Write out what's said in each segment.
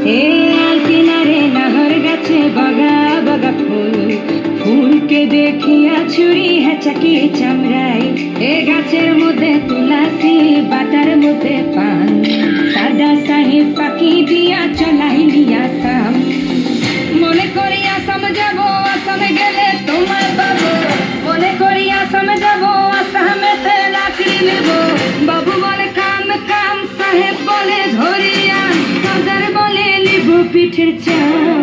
এ কিনারে নাহর গাছে বগা বগা ফুল, ফুলকে দেখিয়া ছুরি হেঁচাকি চামড়াই। এ গাছের মধ্যে তুলাসি, বাটার মধ্যে পান, সাদা সাহেব পাখি দিয়া চলাইলি আসাম। মনে করি আসাম যাব, আসামে গেলে তোমায় পাবো। মনে করি আসামে যাব, আসামেতে লাকড়ি নেব। বাবু বলে কাম কাম, সাহেব বলে ধরিয়া, সর্দার বলে লিবু পিঠের চাম।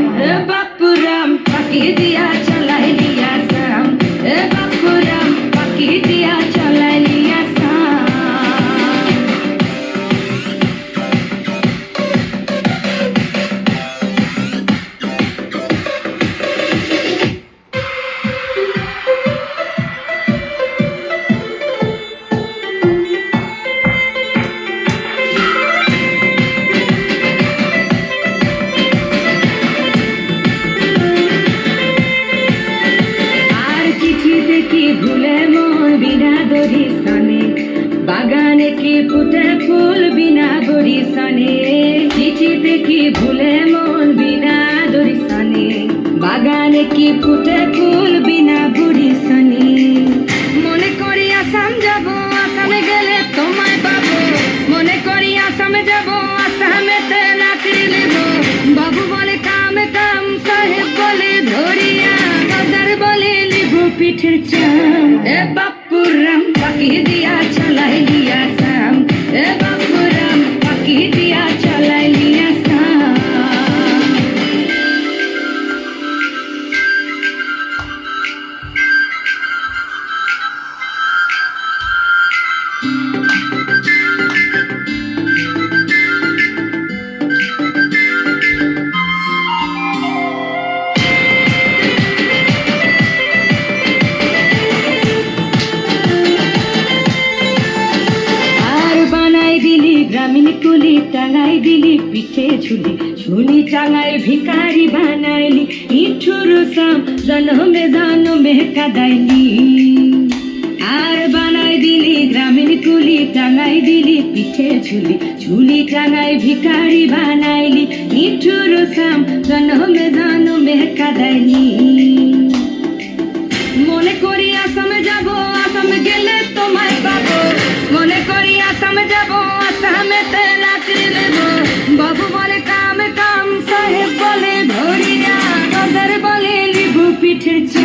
বাপুরাম পাখি দিয়া চলাইলি আসাম, বাপুরাম পাখি দিয়া চলাইলি আসাম। ভুলে মন বিনা দরি সনে, বাগানে কি ফুটে ফুল বিনা দরি সনে। চিঠিতে কি ভুলে মন বিনা দরি সনে, বাগানে কি ফুটে ফুল বিনা বুড়ি সনে। মনে করি আসাম যাব, আসামে গেলে তোমায় পাবো। মনে করি আসামে যাব, আসামেতে লাকড়ি নেব। বাবু বলে কাম কাম, সাহেব বলে ধরিয়া, সর্দার বলে লিবু পিঠের চাম। এ বাপুরাম পাখি দিয়া চলাইলি আসাম, এ বাপুরাম পাখি দিয়া চলাইলি আসাম। গ্রামীণ কুলি টাঙাই দিলি পিঠে ঝুলি, ঝুলি টাঙাই ভিকারি বানাইলি। ইঠুর সাম জনমে জনমে কাদাইলি। আর বানাই দিলি গ্রামীণ কুলি টাঙাই দিলি পিঠে ঝুলি, ঝুলি টাঙাই ভিকারি বানাইলি। ইঠুর সাম জনমে জনমে কাদাইলি। মনে করি আসামে যাব, আসামে গেলে তোমায় পাবো। মনে করি আসামে যাব, আসামেতে লাকড়ি নেব। বাবু বলে কাম কাম, সাহেব বলে ধরিয়া, সর্দার বলে লিবু পিঠের চাম।